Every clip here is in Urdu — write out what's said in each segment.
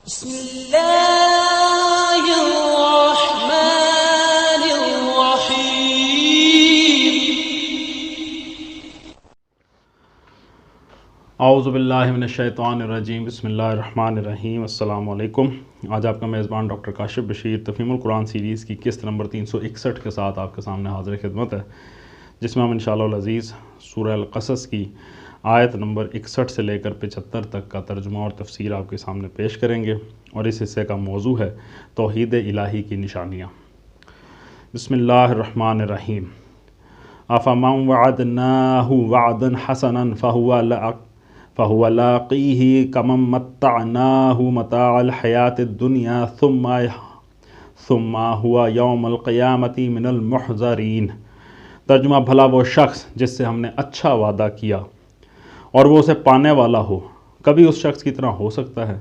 بسم اللہ الرحمن الرحیم۔ اعوذ باللہ من الشیطان الرجیم، بسم اللہ الرحمن الرحیم۔ السلام علیکم۔ آج آپ کا میزبان ڈاکٹر کاشف بشیر تفہیم القرآن سیریز کی قسط نمبر 361 کے ساتھ آپ کے سامنے حاضر خدمت ہے، جس میں ہم انشاءاللہ العزیز سورہ القصص کی آیت نمبر 61 سے لے کر 75 تک کا ترجمہ اور تفسیر آپ کے سامنے پیش کریں گے، اور اس حصے کا موضوع ہے توحید الہی کی نشانیاں۔ بسم اللہ الرحمن الرحیم۔ افمن وعدناہ وعدا حسنا فهو لاقیہ کمن متعناہ متاع الحیاۃ الدنیا ثم هو یوم القیامۃ من المحضرین۔ ترجمہ: بھلا وہ شخص جس سے ہم نے اچھا وعدہ کیا اور وہ اسے پانے والا ہو، کبھی اس شخص کی طرح ہو سکتا ہے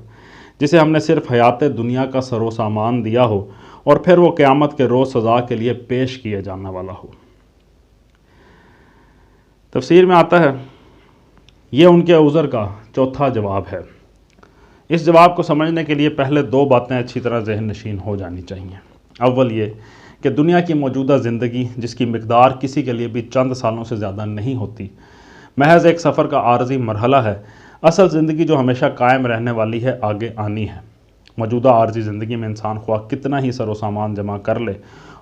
جسے ہم نے صرف حیات دنیا کا سر و سامان دیا ہو اور پھر وہ قیامت کے روز سزا کے لیے پیش کیے جانے والا ہو۔ تفسیر میں آتا ہے، یہ ان کے عذر کا چوتھا جواب ہے۔ اس جواب کو سمجھنے کے لیے پہلے دو باتیں اچھی طرح ذہن نشین ہو جانی چاہیے۔ اول یہ کہ دنیا کی موجودہ زندگی، جس کی مقدار کسی کے لیے بھی چند سالوں سے زیادہ نہیں ہوتی، محض ایک سفر کا عارضی مرحلہ ہے۔ اصل زندگی جو ہمیشہ قائم رہنے والی ہے، آگے آنی ہے۔ موجودہ عارضی زندگی میں انسان خواہ کتنا ہی سر و سامان جمع کر لے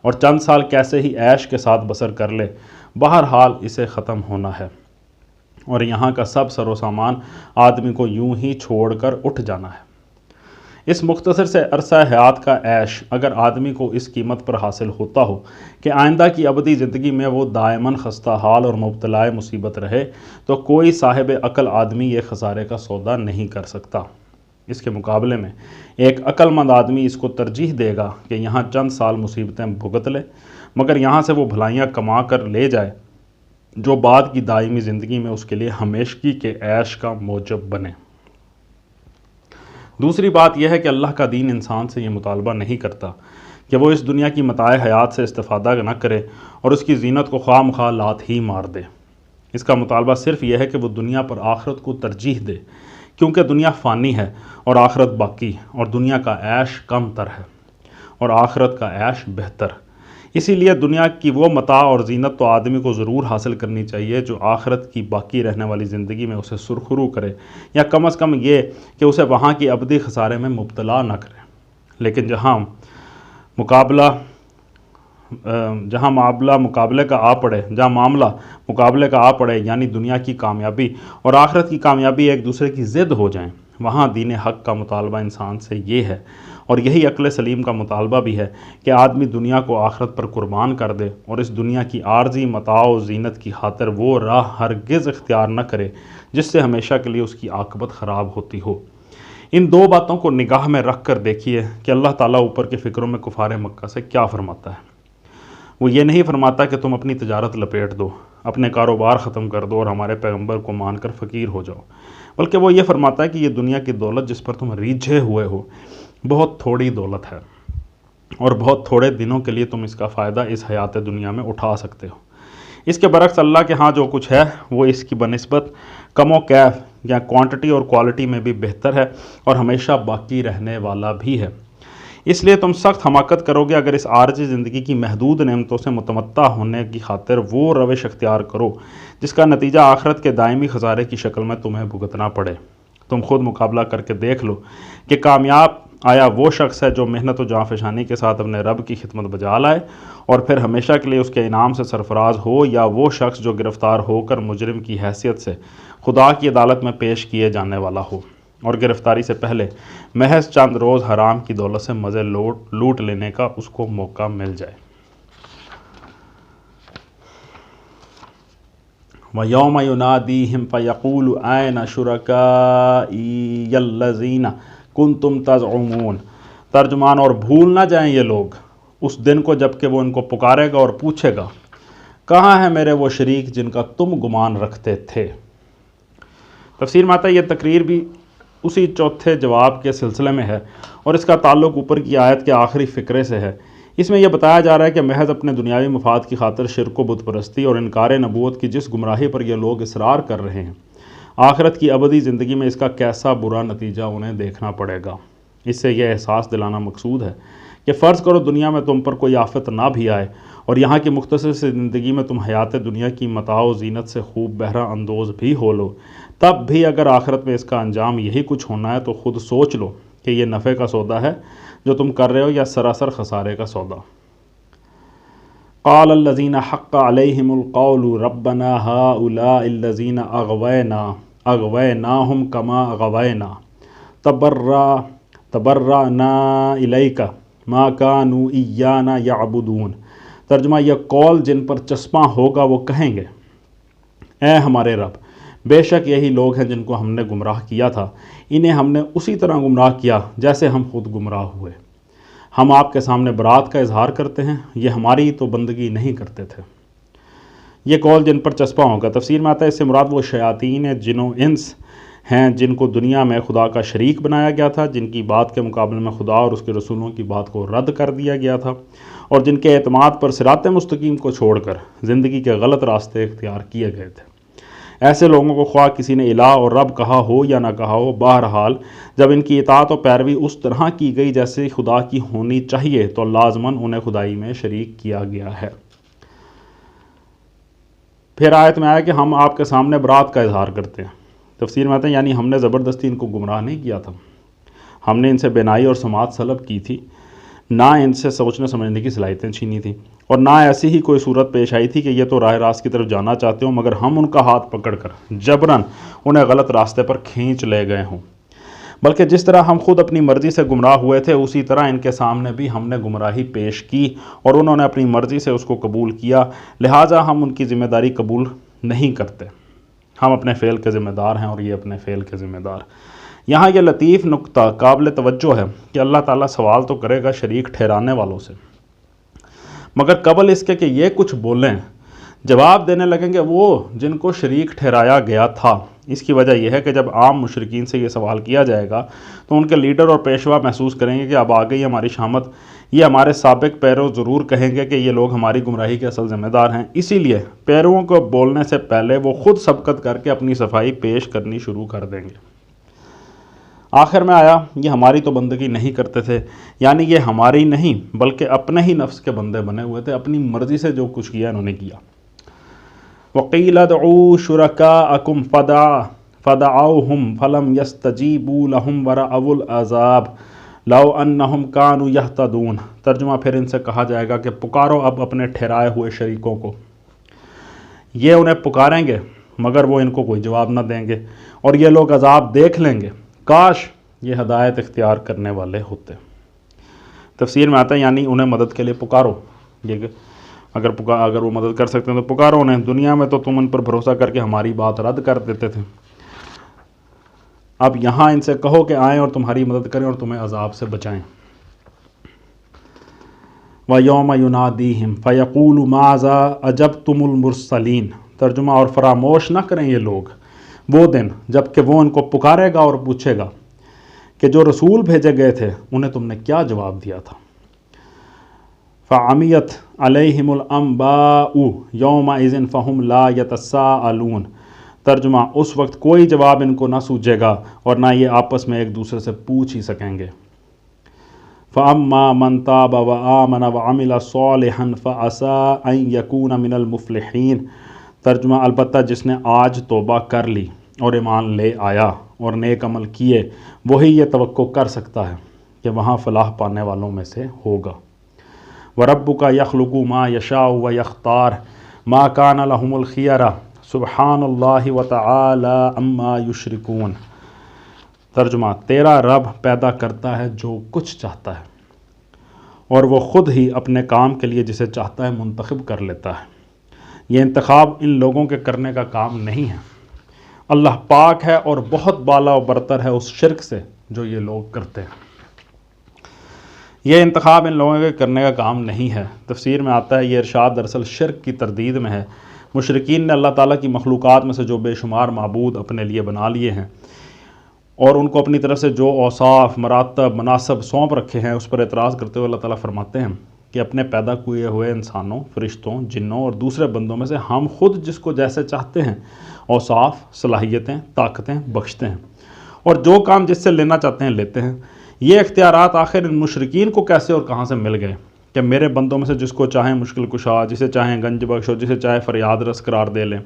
اور چند سال کیسے ہی عیش کے ساتھ بسر کر لے، بہرحال اسے ختم ہونا ہے، اور یہاں کا سب سر و سامان آدمی کو یوں ہی چھوڑ کر اٹھ جانا ہے۔ اس مختصر سے عرصہ حیات کا عیش اگر آدمی کو اس قیمت پر حاصل ہوتا ہو کہ آئندہ کی ابدی زندگی میں وہ دائماً خستہ حال اور مبتلا مصیبت رہے، تو کوئی صاحب عقل آدمی یہ خسارے کا سودا نہیں کر سکتا۔ اس کے مقابلے میں ایک عقل مند آدمی اس کو ترجیح دے گا کہ یہاں چند سال مصیبتیں بھگت لے، مگر یہاں سے وہ بھلائیاں کما کر لے جائے جو بعد کی دائمی زندگی میں اس کے لیے ہمیشگی کے عیش کا موجب بنے۔ دوسری بات یہ ہے کہ اللہ کا دین انسان سے یہ مطالبہ نہیں کرتا کہ وہ اس دنیا کی متاع حیات سے استفادہ نہ کرے اور اس کی زینت کو خواہ مخواہ لات ہی مار دے۔ اس کا مطالبہ صرف یہ ہے کہ وہ دنیا پر آخرت کو ترجیح دے، کیونکہ دنیا فانی ہے اور آخرت باقی، اور دنیا کا عیش کم تر ہے اور آخرت کا عیش بہتر۔ اسی لیے دنیا کی وہ متاع اور زینت تو آدمی کو ضرور حاصل کرنی چاہیے جو آخرت کی باقی رہنے والی زندگی میں اسے سرخرو کرے، یا کم از کم یہ کہ اسے وہاں کی ابدی خسارے میں مبتلا نہ کرے۔ لیکن جہاں معاملہ مقابلے کا آ پڑے، یعنی دنیا کی کامیابی اور آخرت کی کامیابی ایک دوسرے کی ضد ہو جائیں، وہاں دین حق کا مطالبہ انسان سے یہ ہے، اور یہی عقل سلیم کا مطالبہ بھی ہے، کہ آدمی دنیا کو آخرت پر قربان کر دے اور اس دنیا کی عارضی متاع و زینت کی خاطر وہ راہ ہرگز اختیار نہ کرے جس سے ہمیشہ کے لیے اس کی عاقبت خراب ہوتی ہو۔ ان دو باتوں کو نگاہ میں رکھ کر دیکھیے کہ اللہ تعالیٰ اوپر کے فکروں میں کفار مکہ سے کیا فرماتا ہے۔ وہ یہ نہیں فرماتا کہ تم اپنی تجارت لپیٹ دو، اپنے کاروبار ختم کر دو اور ہمارے پیغمبر کو مان کر فقیر ہو جاؤ، بلکہ وہ یہ فرماتا ہے کہ یہ دنیا کی دولت جس پر تم ریجھے ہوئے ہو بہت تھوڑی دولت ہے، اور بہت تھوڑے دنوں کے لیے تم اس کا فائدہ اس حیات دنیا میں اٹھا سکتے ہو۔ اس کے برعکس اللہ کے ہاں جو کچھ ہے وہ اس کی بنسبت کم و کیف یا کوانٹٹی اور کوالٹی میں بھی بہتر ہے اور ہمیشہ باقی رہنے والا بھی ہے۔ اس لیے تم سخت حماقت کرو گے اگر اس عارضی زندگی کی محدود نعمتوں سے متمتع ہونے کی خاطر وہ روش اختیار کرو جس کا نتیجہ آخرت کے دائمی خسارے کی شکل میں تمہیں بھگتنا پڑے۔ تم خود مقابلہ کر کے دیکھ لو کہ کامیاب آیا وہ شخص ہے جو محنت و جانفشانی کے ساتھ اپنے رب کی خدمت بجا لائے اور پھر ہمیشہ کے لیے اس کے انعام سے سرفراز ہو، یا وہ شخص جو گرفتار ہو کر مجرم کی حیثیت سے خدا کی عدالت میں پیش کیے جانے والا ہو، اور گرفتاری سے پہلے محض چند روز حرام کی دولت سے مزے لوٹ لینے کا اس کو موقع مل جائے۔ وَيَوْمَ يُنَادِيهِمْ فَيَقُولُ أَيْنَ شُرَكَائِيَ الَّذِينَ كُنْتُمْ تَزْعُمُونَ۔ ترجمان: اور بھول نہ جائیں یہ لوگ اس دن کو جب کہ وہ ان کو پکارے گا اور پوچھے گا، کہاں ہیں میرے وہ شریک جن کا تم گمان رکھتے تھے۔ تفسیر میں آتا ہے، یہ تقریر بھی اسی چوتھے جواب کے سلسلے میں ہے، اور اس کا تعلق اوپر کی آیت کے آخری فقرے سے ہے۔ اس میں یہ بتایا جا رہا ہے کہ محض اپنے دنیاوی مفاد کی خاطر شرک و بت پرستی اور انکار نبوت کی جس گمراہی پر یہ لوگ اصرار کر رہے ہیں، آخرت کی ابدی زندگی میں اس کا کیسا برا نتیجہ انہیں دیکھنا پڑے گا۔ اس سے یہ احساس دلانا مقصود ہے کہ فرض کرو دنیا میں تم پر کوئی آفت نہ بھی آئے اور یہاں کی مختصر سی زندگی میں تم حیات دنیا کی متاع و زینت سے خوب بہرہ اندوز بھی ہو لو، تب بھی اگر آخرت میں اس کا انجام یہی کچھ ہونا ہے تو خود سوچ لو کہ یہ نفع کا سودا ہے جو تم کر رہے ہو یا سراسر خسارے کا سودا۔ قال الذین حق علیہم القول ربنا هؤلاء الذین اغویناہم کما اغوینا تبرأنا الیک ما کانوا ایانا یعبدون۔ ترجمہ، یہ قول جن پر چسپاں ہوگا وہ کہیں گے، اے ہمارے رب، بے شک یہی لوگ ہیں جن کو ہم نے گمراہ کیا تھا، انہیں ہم نے اسی طرح گمراہ کیا جیسے ہم خود گمراہ ہوئے۔ ہم آپ کے سامنے برات کا اظہار کرتے ہیں، یہ ہماری تو بندگی نہیں کرتے تھے۔ یہ قول جن پر چسپاں ہوگا، تفسیر میں آتا ہے اس سے مراد وہ شیاطین جن و انس ہیں جن کو دنیا میں خدا کا شریک بنایا گیا تھا، جن کی بات کے مقابلے میں خدا اور اس کے رسولوں کی بات کو رد کر دیا گیا تھا، اور جن کے اعتماد پر صراط مستقیم کو چھوڑ کر زندگی کے غلط راستے اختیار کیے گئے تھے۔ ایسے لوگوں کو خواہ کسی نے الہ اور رب کہا ہو یا نہ کہا ہو، بہرحال جب ان کی اطاعت و پیروی اس طرح کی گئی جیسے خدا کی ہونی چاہیے تو لازماً انہیں خدائی میں شریک کیا گیا ہے۔ پھر آیت میں آیا کہ ہم آپ کے سامنے برات کا اظہار کرتے ہیں۔ تفسیر میں آتا ہے یعنی ہم نے زبردستی ان کو گمراہ نہیں کیا تھا، ہم نے ان سے بینائی اور سماعت سلب کی تھی، نہ ان سے سوچنے سمجھنے کی صلاحیتیں چھینی تھیں، اور نہ ایسی ہی کوئی صورت پیش آئی تھی کہ یہ تو راہ راست کی طرف جانا چاہتے ہوں مگر ہم ان کا ہاتھ پکڑ کر جبراً انہیں غلط راستے پر کھینچ لے گئے ہوں، بلکہ جس طرح ہم خود اپنی مرضی سے گمراہ ہوئے تھے اسی طرح ان کے سامنے بھی ہم نے گمراہی پیش کی اور انہوں نے اپنی مرضی سے اس کو قبول کیا، لہٰذا ہم ان کی ذمہ داری قبول نہیں کرتے۔ ہم اپنے فعل کے ذمہ دار ہیں اور یہ اپنے فعل کے ذمہ دار۔ یہاں یہ لطیف نقطہ قابل توجہ ہے کہ اللہ تعالیٰ سوال تو کرے گا شریک ٹھہرانے والوں سے، مگر قبل اس کے کہ یہ کچھ بولیں جواب دینے لگیں گے وہ جن کو شریک ٹھہرایا گیا تھا۔ اس کی وجہ یہ ہے کہ جب عام مشرکین سے یہ سوال کیا جائے گا تو ان کے لیڈر اور پیشوا محسوس کریں گے کہ اب آ گئی ہماری شامت، یہ ہمارے سابق پیرو ضرور کہیں گے کہ یہ لوگ ہماری گمراہی کے اصل ذمہ دار ہیں، اسی لیے پیرووں کو بولنے سے پہلے وہ خود سبقت کر کے اپنی صفائی پیش کرنی شروع کر دیں گے۔ آخر میں آیا یہ ہماری تو بندگی نہیں کرتے تھے، یعنی یہ ہماری نہیں بلکہ اپنے ہی نفس کے بندے بنے ہوئے تھے، اپنی مرضی سے جو کچھ کیا انہوں نے کیا۔ وَقِيلَ ادْعُوا شُرَكَاءَكُمْ فَدَعَوْهُمْ فَلَمْ يَسْتَجِيبُوا لَهُمْ وَرَأَوُا الْعَذَابَ لَوْ أَنَّهُمْ كَانُوا يَهْتَدُونَ۔ ترجمہ، پھر ان سے کہا جائے گا کہ پکارو اب اپنے ٹھہرائے ہوئے شریکوں کو، یہ انہیں پکاریں گے مگر وہ ان کو کوئی جواب نہ دیں گے اور یہ لوگ عذاب دیکھ لیں گے، کاش یہ ہدایت اختیار کرنے والے ہوتے۔ تفسیر میں آتا ہے یعنی انہیں مدد کے لیے پکارو، یہ اگر وہ مدد کر سکتے ہیں تو پکارو انہیں، دنیا میں تو تم ان پر بھروسہ کر کے ہماری بات رد کر دیتے تھے، اب یہاں ان سے کہو کہ آئیں اور تمہاری مدد کریں اور تمہیں عذاب سے بچائیں۔ وَيَوْمَ يُنَادِيهِمْ فَيَقُولُ مَاذَا أَجَبْتُمُ الْمُرْسَلِينَ۔ ترجمہ، اور فراموش نہ کریں یہ لوگ وہ دن جب کہ وہ ان کو پکارے گا اور پوچھے گا کہ جو رسول بھیجے گئے تھے انہیں تم نے کیا جواب دیا تھا۔ فَعَمِيَتْ عَلَيْهِمُ الْأَنْبَاءُ يَوْمَئِذٍ فَهُمْ لَا يَتَسَاءَلُونَ۔ ترجمہ، اس وقت کوئی جواب ان کو نہ سوجے گا اور نہ یہ آپس میں ایک دوسرے سے پوچھ ہی سکیں گے۔ فَأَمَّا مَنْ تَابَ وَآمَنَ وَعَمِلَ صَالِحًا فَعَسَىٰ أَن يَكُونَ مِنَ الْمُفْلِحِينَ۔ ترجمہ، البتہ جس نے آج توبہ کر لی اور ایمان لے آیا اور نیک عمل کیے وہی یہ توقع کر سکتا ہے کہ وہاں فلاح پانے والوں میں سے ہوگا۔ وَرَبُّكَ يَخْلُقُ مَا يَشَاءُ وَيَخْتَارُ مَا كَانَ لَهُمُ الْخِيَرَةُ سُبْحَانَ اللَّهِ وَتَعَالَىٰ عَمَّا يُشْرِكُونَ۔ ترجمہ، تیرا رب پیدا کرتا ہے جو کچھ چاہتا ہے اور وہ خود ہی اپنے کام کے لیے جسے چاہتا ہے منتخب کر لیتا ہے، یہ انتخاب ان لوگوں کے کرنے کا کام نہیں ہے۔ اللہ پاک ہے اور بہت بالا و برتر ہے اس شرک سے جو یہ لوگ کرتے ہیں، یہ انتخاب ان لوگوں کے کرنے کا کام نہیں ہے۔ تفسیر میں آتا ہے یہ ارشاد دراصل شرک کی تردید میں ہے۔ مشرکین نے اللہ تعالیٰ کی مخلوقات میں سے جو بے شمار معبود اپنے لیے بنا لیے ہیں اور ان کو اپنی طرف سے جو اوصاف، مراتب، مناصب سونپ رکھے ہیں اس پر اعتراض کرتے ہوئے اللہ تعالیٰ فرماتے ہیں کہ اپنے پیدا کیے ہوئے انسانوں، فرشتوں، جنوں اور دوسرے بندوں میں سے ہم خود جس کو جیسے چاہتے ہیں اوصاف، صلاحیتیں، طاقتیں بخشتے ہیں اور جو کام جس سے لینا چاہتے ہیں لیتے ہیں۔ یہ اختیارات آخر ان مشرکین کو کیسے اور کہاں سے مل گئے کہ میرے بندوں میں سے جس کو چاہیں مشکل کشا، جسے چاہیں گنج بخش، اور جسے چاہیں فریاد رس قرار دے لیں،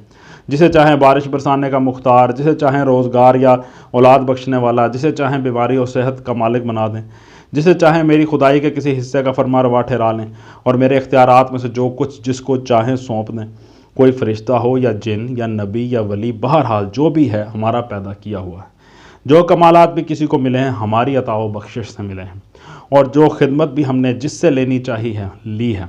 جسے چاہیں بارش برسانے کا مختار، جسے چاہیں روزگار یا اولاد بخشنے والا، جسے چاہیں بیماری اور صحت کا مالک بنا دیں، جسے چاہیں میری خدائی کے کسی حصے کا فرما روا ٹھہرا لیں، اور میرے اختیارات میں سے جو کچھ جس کو چاہیں سونپ دیں، کوئی فرشتہ ہو یا جن یا نبی یا ولی، بہرحال جو بھی ہے ہمارا پیدا کیا ہوا ہے۔ جو کمالات بھی کسی کو ملے ہیں ہماری عطا و بخشش سے ملے ہیں، اور جو خدمت بھی ہم نے جس سے لینی چاہی ہے لی ہے۔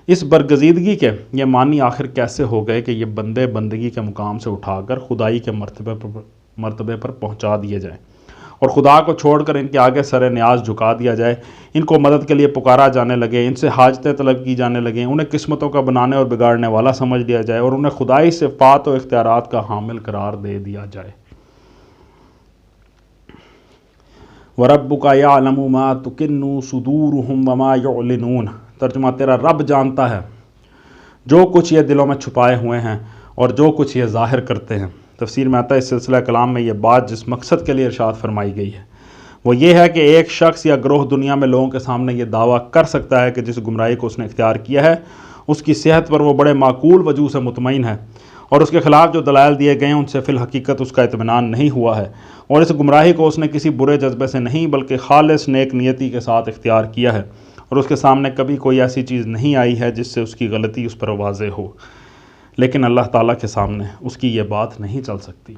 اس برگزیدگی کے یہ معنی آخر کیسے ہو گئے کہ یہ بندے بندگی کے مقام سے اٹھا کر خدائی کے مرتبے پر پہنچا دیے جائیں، اور خدا کو چھوڑ کر ان کے آگے سر نیاز جھکا دیا جائے، ان کو مدد کے لیے پکارا جانے لگے، ان سے حاجتیں طلب کی جانے لگیں، انہیں قسمتوں کا بنانے اور بگاڑنے والا سمجھ لیا جائے، اور انہیں خدائی صفات و اختیارات کا حامل قرار دے دیا جائے۔ وَرَبُّكَ يَعْلَمُ مَا تُكِنُّ صُدُورُهُمْ وَمَا يُعْلِنُونَ۔ ترجمہ، تیرا رب جانتا ہے جو کچھ یہ دلوں میں چھپائے ہوئے ہیں اور جو کچھ یہ ظاہر کرتے ہیں۔ تفسیر میں آتا ہے اس سلسلہ کلام میں یہ بات جس مقصد کے لیے ارشاد فرمائی گئی ہے وہ یہ ہے کہ ایک شخص یا گروہ دنیا میں لوگوں کے سامنے یہ دعویٰ کر سکتا ہے کہ جس گمراہی کو اس نے اختیار کیا ہے اس کی صحت پر وہ بڑے معقول وجوہ سے مطمئن ہے، اور اس کے خلاف جو دلائل دیے گئے ہیں ان سے فی الحقیقت اس کا اطمینان نہیں ہوا ہے، اور اس گمراہی کو اس نے کسی برے جذبے سے نہیں بلکہ خالص نیک نیتی کے ساتھ اختیار کیا ہے، اور اس کے سامنے کبھی کوئی ایسی چیز نہیں آئی ہے جس سے اس کی غلطی اس پر واضح ہو۔ لیکن اللہ تعالیٰ کے سامنے اس کی یہ بات نہیں چل سکتی،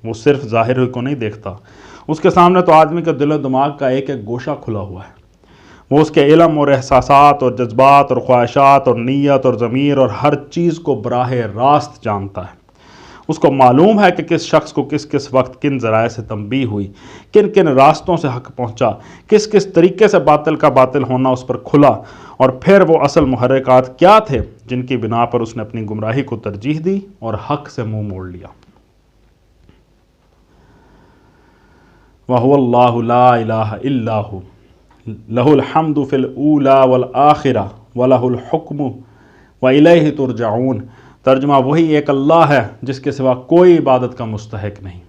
وہ صرف ظاہر کو نہیں دیکھتا، اس کے سامنے تو آدمی کے دل و دماغ کا ایک ایک گوشہ کھلا ہوا ہے، وہ اس کے علم اور احساسات اور جذبات اور خواہشات اور نیت اور ضمیر اور ہر چیز کو براہ راست جانتا ہے۔ اس کو معلوم ہے کہ کس شخص کو کس کس وقت کن ذرائع سے تنبیہ ہوئی، کن کن راستوں سے حق پہنچا، کس کس طریقے سے باطل کا باطل ہونا اس پر کھلا، اور پھر وہ اصل محرکات کیا تھے جن کی بنا پر اس نے اپنی گمراہی کو ترجیح دی اور حق سے منہ موڑ لیا۔ وَهُوَ اللَّهُ لَا إِلَٰهَ إِلَّا هُوَ لَهُ الْحَمْدُ فِي الْأُولَىٰ وَالْآخِرَةِ وَلَهُ الْحُكْمُ وَإِلَيْهِ تُرْجَعُونَ۔ ترجمہ، وہی ایک اللہ ہے جس کے سوا کوئی عبادت کا مستحق نہیں،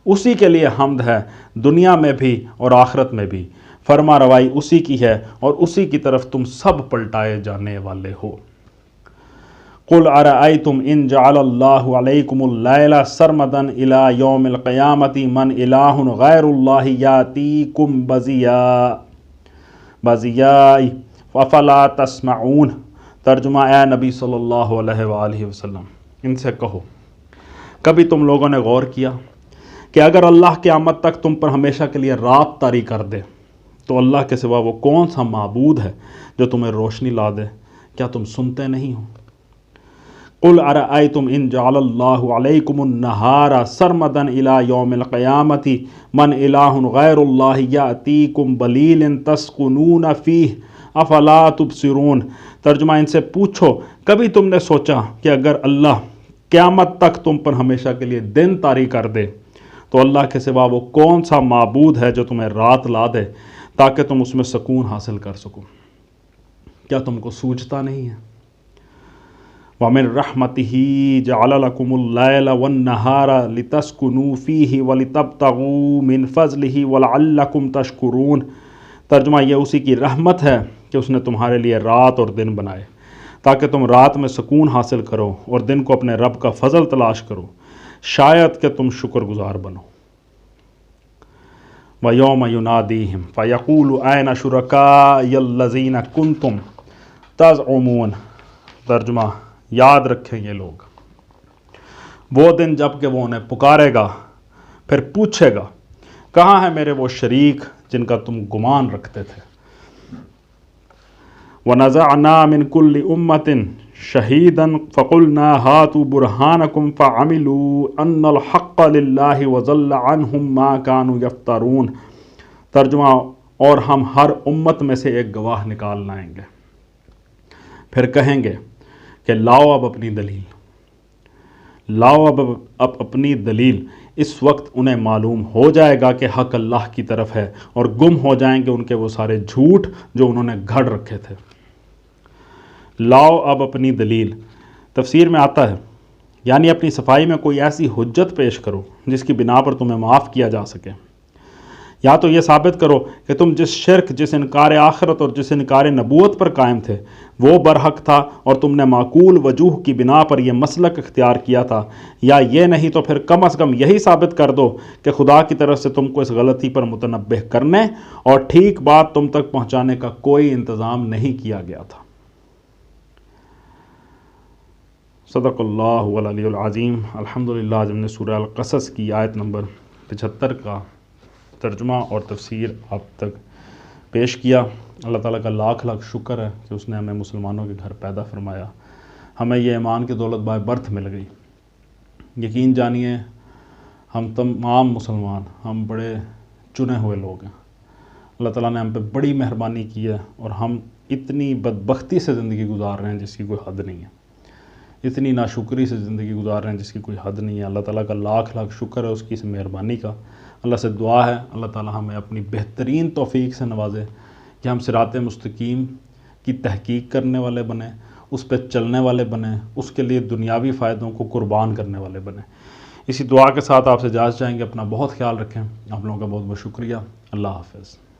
اسی کے لیے حمد ہے دنیا میں بھی اور آخرت میں بھی، فرما روائی اسی کی ہے اور اسی کی طرف تم سب پلٹائے جانے والے ہو۔ قُلْ أَرَأَيْتُمْ إِنْ جَعَلَ اللَّهُ عَلَيْكُمُ اللَّيْلَ سَرْمَدًا إِلَىٰ يَوْمِ الْقِيَامَةِ مَنْ إِلَٰهٌ غَيْرُ اللَّهِ يَأْتِيكُمْ بَضِيَاءً أَفَلَا تَسْمَعُونَ۔ ترجمہ، اے نبی صلی اللہ علیہ وآلہ وسلم، ان سے کہو، کبھی تم لوگوں نے غور کیا کہ اگر اللہ قیامت تک تم پر ہمیشہ کے لیے رات طاری کر دے تو اللہ کے سوا وہ کون سا معبود ہے جو تمہیں روشنی لا دے؟ کیا تم سنتے نہیں ہو؟ قُلْ أَرَأَيْتُمْ إِنْ جَعَلَ اللَّهُ عَلَيْكُمُ النَّهَارَ سَرْمَدًا إِلَىٰ يَوْمِ الْقِيَامَةِ مَنْ إِلَٰهٌ غَيْرُ اللَّهِ يَأْتِيكُمْ بَلِيلٍ تَسْكُنُونَ فِيهِ أَفَلَا تُبْصِرُونَ۔ ترجمہ، ان سے پوچھو، کبھی تم نے سوچا کہ اگر اللہ قیامت تک تم پر ہمیشہ کے لیے دن طاری کر دے تو اللہ کے سوا وہ کون سا معبود ہے جو تمہیں رات لا دے تاکہ تم اس میں سکون حاصل کر سکو؟ کیا تم کو سوچتا نہیں ہے؟ وَمِن رَحْمَتِهِ جَعَلَ لَكُمُ اللَّيْلَ وَالنَّهَارَ لِتَسْكُنُوا فِيهِ وَلِتَبْتَغُوا مِن فَضْلِهِ وَلَعَلَّكُمْ تَشْكُرُونَ۔ ترجمہ، یہ اسی کی رحمت ہے کہ اس نے تمہارے لیے رات اور دن بنائے تاکہ تم رات میں سکون حاصل کرو اور دن کو اپنے رب کا فضل تلاش کرو، شاید کہ تم شکر گزار بنو۔ وَيَوْمَ يُنَادِيهِمْ فَيَقُولُ أَيْنَ شُرَكَائِيَ الَّذِينَ كُنتُمْ تَزْعُمُونَ۔ ترجمہ، یاد رکھیں یہ لوگ وہ دن جب کہ وہ انہیں پکارے گا، پھر پوچھے گا، کہاں ہیں میرے وہ شریک جن کا تم گمان رکھتے تھے؟ وَنَزَعْنَا مِن كُلِّ أُمَّةٍ شَهِيدًا فَقُلْنَا هَاتُوا بُرْهَانَكُمْ فَعَمِلُوا أَنَّ الْحَقَّ لِلَّهِ وَضَلَّ عَنْهُمْ مَا كَانُوا يَفْتَرُونَ۔ ترجمہ، اور ہم ہر امت میں سے ایک گواہ نکال لائیں گے، پھر کہیں گے کہ لاؤ اب اپنی دلیل، لاؤ اب اپنی دلیل۔ اس وقت انہیں معلوم ہو جائے گا کہ حق اللہ کی طرف ہے اور گم ہو جائیں گے ان کے وہ سارے جھوٹ جو انہوں نے گھڑ رکھے تھے۔ لاؤ اب اپنی دلیل، تفسیر میں آتا ہے یعنی اپنی صفائی میں کوئی ایسی حجت پیش کرو جس کی بنا پر تمہیں معاف کیا جا سکے، یا تو یہ ثابت کرو کہ تم جس شرک، جس انکار آخرت اور جس انکار نبوت پر قائم تھے وہ برحق تھا اور تم نے معقول وجوہ کی بنا پر یہ مسلک اختیار کیا تھا، یا یہ نہیں تو پھر کم از کم یہی ثابت کر دو کہ خدا کی طرف سے تم کو اس غلطی پر متنبہ کرنے اور ٹھیک بات تم تک پہنچانے کا کوئی انتظام نہیں کیا گیا تھا۔ صدق اللہ العلی العظیم۔ الحمدللہ آج ہم نے سورہ القصص کی آیت نمبر 75 کا ترجمہ اور تفسیر آپ تک پیش کیا۔ اللہ تعالیٰ کا لاکھ لاکھ شکر ہے کہ اس نے ہمیں مسلمانوں کے گھر پیدا فرمایا، ہمیں یہ ایمان کی دولت بائے برتھ مل گئی۔ یقین جانیے ہم تمام مسلمان، ہم بڑے چنے ہوئے لوگ ہیں۔ اللہ تعالیٰ نے ہم پہ بڑی مہربانی کی ہے اور ہم اتنی بدبختی سے زندگی گزار رہے ہیں جس کی کوئی حد نہیں ہے، اتنی ناشکری سے زندگی گزار رہے ہیں جس کی کوئی حد نہیں ہے۔ اللہ تعالیٰ کا لاکھ لاکھ شکر ہے اس کی اس مہربانی کا۔ اللہ سے دعا ہے اللہ تعالیٰ ہمیں اپنی بہترین توفیق سے نوازے کہ ہم صراط مستقیم کی تحقیق کرنے والے بنیں، اس پہ چلنے والے بنیں، اس کے لیے دنیاوی فائدوں کو قربان کرنے والے بنیں۔ اسی دعا کے ساتھ آپ سے اجازت چاہیں گے۔ اپنا بہت خیال رکھیں۔ آپ لوگوں کا بہت بہت شکریہ۔ اللہ حافظ۔